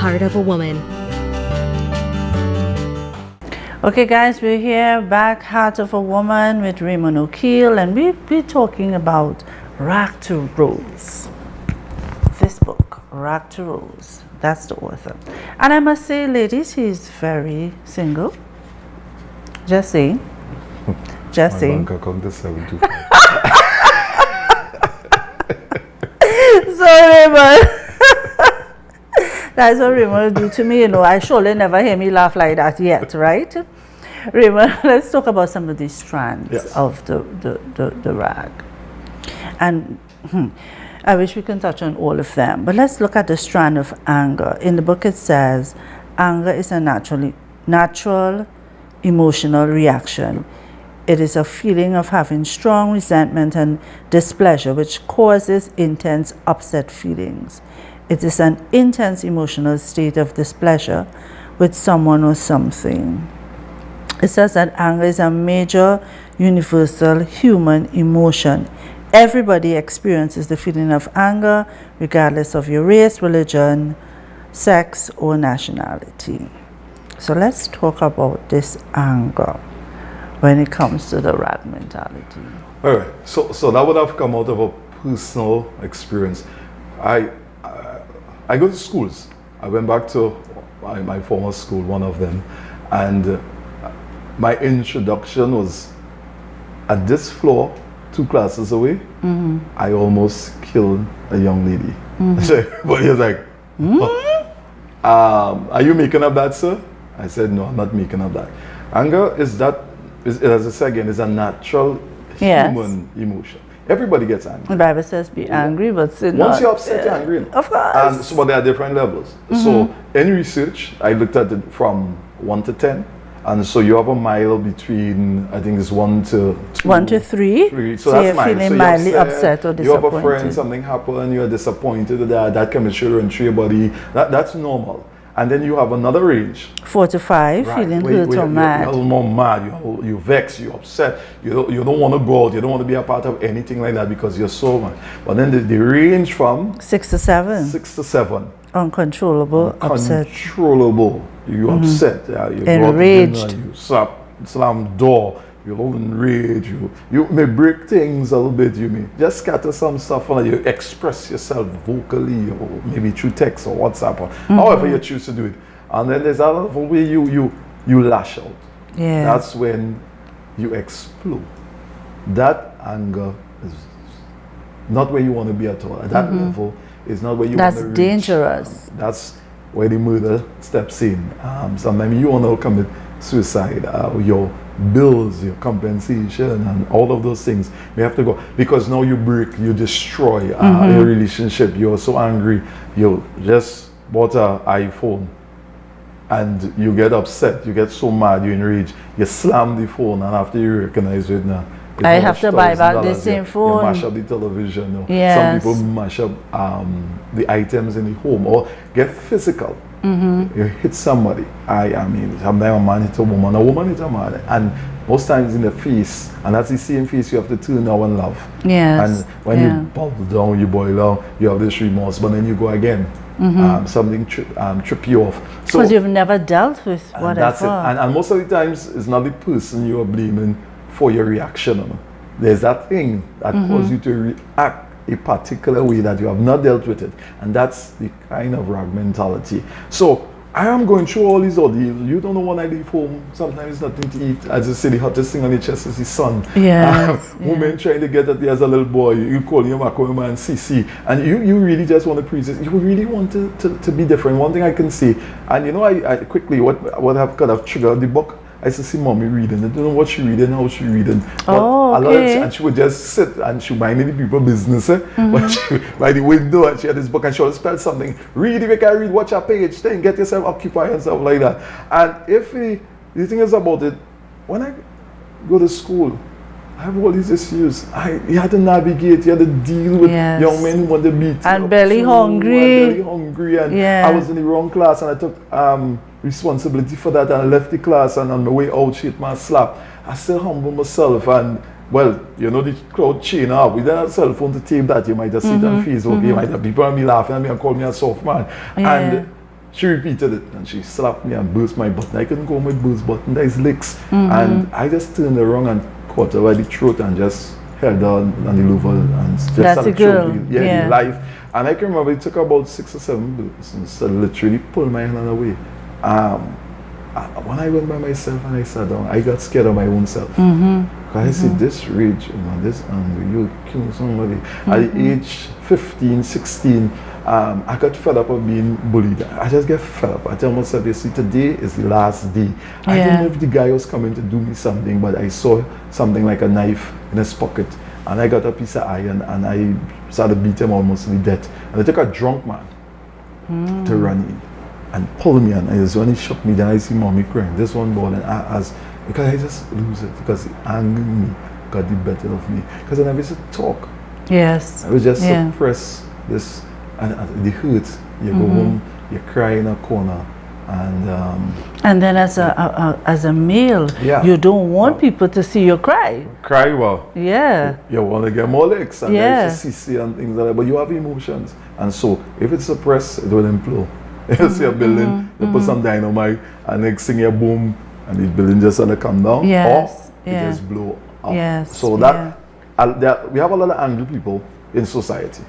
Heart of a Woman. Okay guys, we're here back, Heart of a Woman with Raymond Ockille, and we're talking about Rag to Rose. This book, Rag to Rose, that's the author. And I must say, ladies, he's very single. Just saying. Just saying. My bank account is 725. So Raymond, that's what Raymond do to me, you know. I surely never hear me laugh like that yet, right? Raymond, let's talk about some of these strands of the rag. And I wish we can touch on all of them, but let's look at the strand of anger. In the book it says, anger is a natural emotional reaction. It is a feeling of having strong resentment and displeasure which causes intense upset feelings. It is an intense emotional state of displeasure with someone or something. It says that anger is a major universal human emotion. Everybody experiences the feeling of anger regardless of your race, religion, sex, or nationality. So let's talk about this anger when it comes to the rag mentality. All right, so that would have come out of a personal experience. I go to schools. I went back to my former school, one of them, and my introduction was at this floor, 2 classes away. I almost killed a young lady. So everybody was like, are you making up that, sir? I said, no, I'm not making up that. Anger is as I said again, is a natural human emotion. Everybody gets angry. The Bible says be angry, but sin Once not. you're upset, you're angry. Of course. And so, but there are different levels. So in research, I looked at it from 1 to 10. And so you have a mile between, I think it's 1 to 2. 1 to 3. So So that's you're mild. feeling So mildly upset or You have a disappointed. friend, something happened, you're disappointed that chemistry run through your body. That's normal. And then you have another range. 4 to 5, feeling hurt or mad. You're a little more mad, you're vexed, you're upset, you don't want to go out, you don't want to be a part of anything like that because you're so mad. But then they range from 6 to 7. 6 to 7. Uncontrollable, upset. Uncontrollable. You're upset. You Enraged. You slam door. You're enraged. You may break things a little bit. You may just scatter some stuff and you express yourself vocally or maybe through text or WhatsApp or however you choose to do it. And then there's another way you lash out. Yeah. That's when you explode. That anger is not where you want to be at all. At that level is not where you want to reach. That's dangerous. That's where the murder steps in. Sometimes you want to commit suicide. Your bills, your compensation, and all of those things may have to go because now you break, you destroy your relationship. You're so angry. You just bought an iPhone, and you get upset. You get so mad. You enrage. You slam the phone, and after you recognize it now. I have to buy back the same phone. You mash up the television. Yes. Some people mash up the items in the home or get physical. You hit somebody. I mean, sometimes a man hits a woman hits a man. And most times in the face, and that's the same face you have to turn now and love. Yes. And when you bubble down, you boil down, you have this remorse, but then you go again. Something trip you off. Because you've never dealt with whatever. That's it. And most of the times, it's not the person you are blaming for your reaction. There's that thing that causes you to react a particular way that you have not dealt with it, and that's the kind of rag mentality. So I am going through all these ordeals. You don't know when I leave home, sometimes nothing to eat. As I say, the hottest thing on your chest is the sun. Women trying to get at you as a little boy, you call your man CC, and you really just want to preach it. You really want to be different. One thing I can say, and you know, I quickly, what have kind of triggered the book, I used to see mommy reading. I don't know what she reading, how she reading. But and she would just sit and she minded the people business. But she, by the window, and she had this book and she would spell something. Read if you can read, watch a page, then get yourself occupied and stuff like that. And if the thing is about it, when I go to school, I have all these issues. You had to navigate, you had to deal with young men who want to beat and belly hungry. And I was in the wrong class and I took responsibility for that and I left the class, and on my way out she hit my slap. I still humble myself, and well, you know, the crowd chain up. We didn't have a cell phone to tape that. You might just see it on Facebook. You might have people on me laughing at me and call me a soft man. And She repeated it and she slapped me and burst my button. I couldn't go with burst button, there's licks. And I just turned around and caught her by the throat and just held her on the lower and just That's a girl. the life. And I can remember it took about 6 or 7 bursts to literally pull my hand away. When I went by myself and I sat down, I got scared of my own self. Because I said, this rage, this anger, you kill somebody. At the age 15, 16, I got fed up of being bullied. I just get fed up. I tell myself, you see, today is the last day. I didn't know if the guy was coming to do me something, but I saw something like a knife in his pocket. And I got a piece of iron and I started beat him almost to death. And I took a drunk man to run in and pull me. And when he shook me, then I see mommy crying. This one ball, and because I just lose it, because the anger in me got the better of me. Because I never used to talk. Yes. I would just suppress this, and the hurt. You go home, you cry in a corner, and then as a male, you don't want people to see you cry. Cry well. Yeah. You want to get more licks and CC and things like that, but you have emotions, and so if it's suppressed, it will implode. You see a building, you put some dynamite, and next thing you boom, and the building just gonna come down, or it just blow up. Yes. So we have a lot of angry people in society,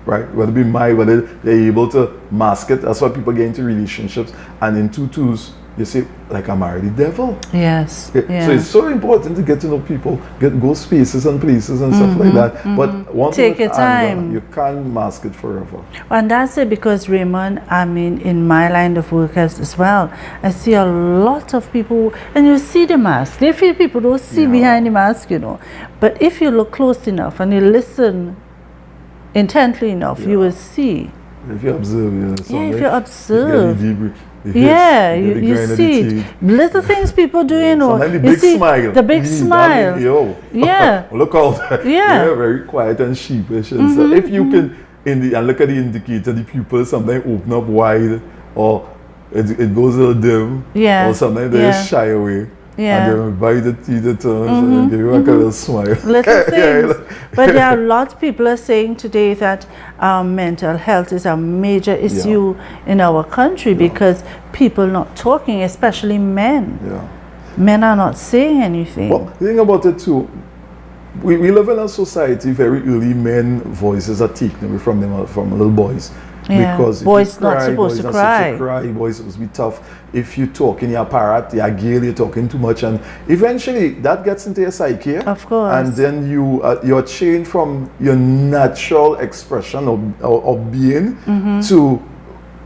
right? Whether it be whether they're able to mask it. That's why people get into relationships, and in tutus, you say, like, I'm married the devil. Yes. So it's so important to get to know people, go spaces and places and stuff like that. But once take your time. You can't mask it forever. And that's it, because Raymond, I mean, in my line of work as well, I see a lot of people, and you see the mask. They feel people don't see behind the mask, you know. But if you look close enough and you listen intently enough, you will see. If you observe, if you observe. You see little things people do, you know. Sometimes the big smile. The big smile. Look out. You're very quiet and sheepish. And so if you can, and look at the indicator, the pupils sometimes open up wide, or it goes a little dim, or sometimes they shy away. And they bite the teeth turns and give you a little smile. Little things. But there are a lot of people are saying today that mental health is a major issue in our country because people not talking, especially men. Men are not saying anything. Well, the thing about it too, we live in a society very early men voices are taken away from them, from little boys. Because boys not supposed to cry. Boys supposed to be tough. If you talk in your parrot, you're gay, you're talking too much, and eventually that gets into your psyche. Of course. And then you're changed from your natural expression of being to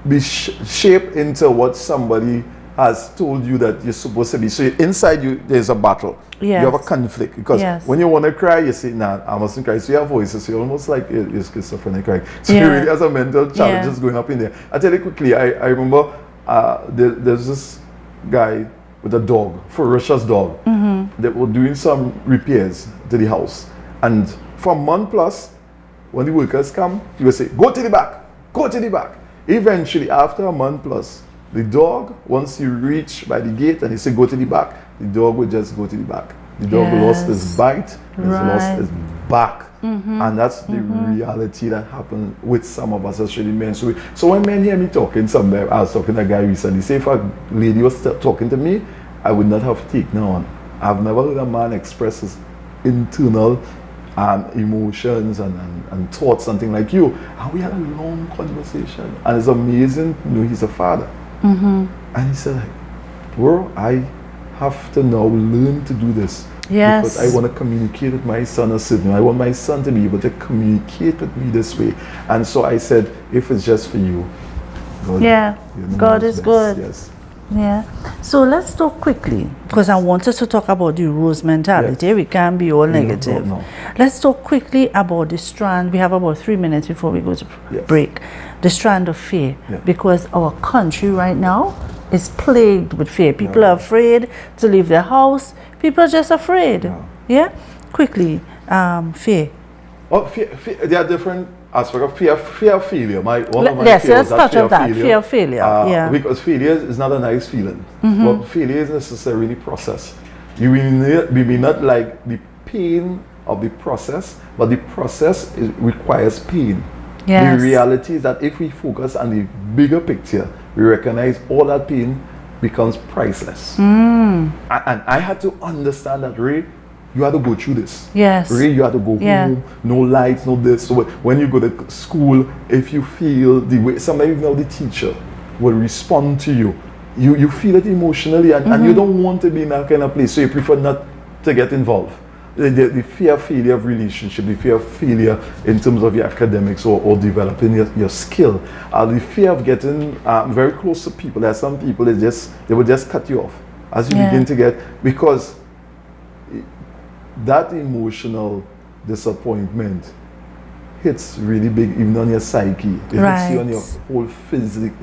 be shaped into what somebody has told you that you're supposed to be. So inside you, there's a battle. You have a conflict, because when you want to cry, you say, nah, I mustn't cry. So you have voices, so you're almost like you're schizophrenic crying. So you really has a mental challenge just going up in there. I'll tell you quickly, I remember there's this guy with a dog, ferocious dog, that were doing some repairs to the house. And for a month plus, when the workers come, he would say, go to the back, go to the back. Eventually, after a month plus, the dog, once you reach by the gate and you say go to the back, the dog will just go to the back. The dog lost his bite, he's lost his back. And that's the reality that happened with some of us as really men. So when men hear me talking somewhere, I was talking to a guy recently, say if a lady was talking to me, I would not have taken on. I've never heard a man express his internal emotions and thoughts, something like you. And we had a long conversation. And it's amazing, he's a father. And he said, like, bro, I have to now learn to do this. Because I want to communicate with my son or sibling. I want my son to be able to communicate with me this way. And so I said, if it's just for you, God is good. Yes. So let's talk quickly, because I want us to talk about the rose mentality. We can't be all negative. No. Let's talk quickly about the strand. We have about 3 minutes before we go to break. The strand of fear, because our country right now is plagued with fear. People are afraid to leave their house. People are just afraid. Quickly, fear. Well, fear. There are different aspects of fear. Fear of failure. Let's touch on that. Fear of failure. Because failure is not a nice feeling. But failure is necessarily process. We may not like the pain of the process, but the process requires pain. The reality is that if we focus on the bigger picture, we recognize all that pain becomes priceless. And I had to understand that, Ray, you had to go through this. Yes. Ray, you had to go home, no lights, no this. So when you go to school, if you feel the way, sometimes even the teacher will respond to you, you feel it emotionally, and you don't want to be in that kind of place, so you prefer not to get involved. The fear of failure of relationship, the fear of failure in terms of your academics or developing your skill, the fear of getting very close to people. There are some people they will just cut you off as you begin to get, because that emotional disappointment hits really big even on your psyche. It hits you on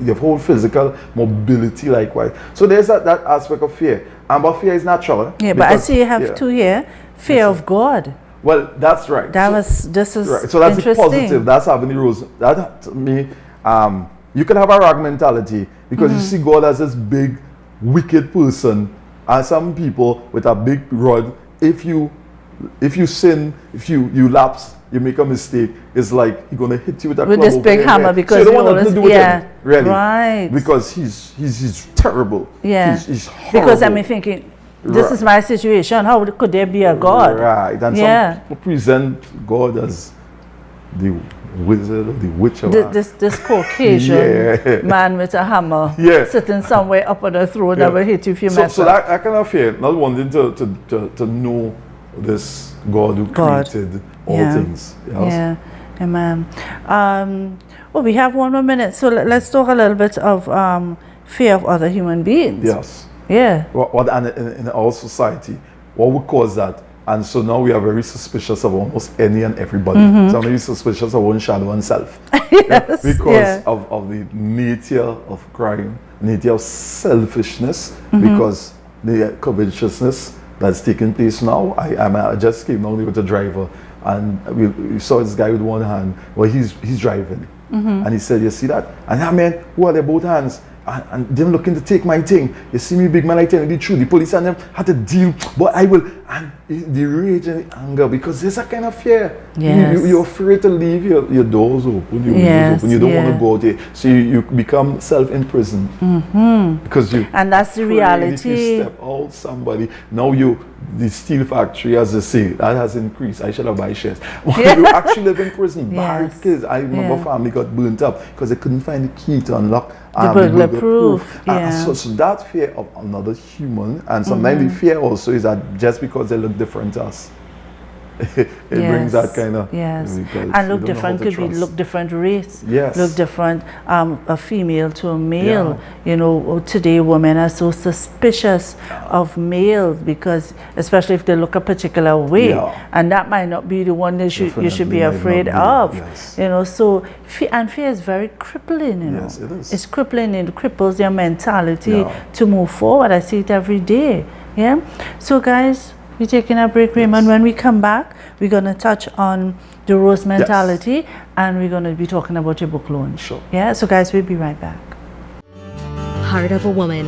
your whole physical mobility likewise. So there's that aspect of fear. But fear is natural. Yeah, but I see you have two here. Fear of God. Well, that's right. This is right. So that's interesting. positive. That's having the rose. That to me, you can have a rag mentality because you see God as this big, wicked person, and some people with a big rod. If you sin, if you lapse, you make a mistake, it's like he's gonna hit you with this big hammer, because so you don't want nothing to do with him, really, right? Because he's terrible. He's horrible. Because I'm thinking, this is my situation. How could there be a God? Right. And some people present God as the wizard or the witch. This Caucasian man with a hammer, sitting somewhere up on the throne that will hit you if you mess up. So that kind of fear, not wanting to know this God who created all things. Yes. Yeah, amen. Well, we have 1 more minute, so let's talk a little bit of fear of other human beings. Yes. Yeah. And in our society, what would cause that? And so now we are very suspicious of almost any and everybody. So maybe suspicious of one shadow and self. Yes. Because of the nature of crime, nature of selfishness, because the covetousness that's taking place now. I just came down with a driver, and we saw this guy with one hand. Well, he's driving, and he said, "You see that?" And I mean, who are they both hands? And them looking to take my thing. You see me, big man, I tell you the truth. The police and them had to deal, but I will. And the rage and the anger, because there's a kind of fear. Yes. You're afraid to leave your doors open, your windows open. You don't want to go out there. So you become self-imprisoned. Because you. And that's the reality. If you step out, somebody, now the steel factory, as they say, that has increased. I should have buy shares. You actually live in prison. Bad kids. I remember family got burnt up because they couldn't find the key to unlock the burglar proof. So that fear of another human, and sometimes the fear also is that just because they look different to us, it brings that kind of and look different could be look different race, look different, a female to a male. You know, today women are so suspicious of males, because especially if they look a particular way, and that might not be the one that you should be afraid of. You know, so fear is very crippling. You know, it is. It's crippling. It cripples your mentality to move forward. I see it every day. Yeah. So guys, we're taking a break, Raymond. When we come back, we're going to touch on the rose mentality, and we're going to be talking about your book launch. Sure. Yeah, so guys, we'll be right back. Heart of a Woman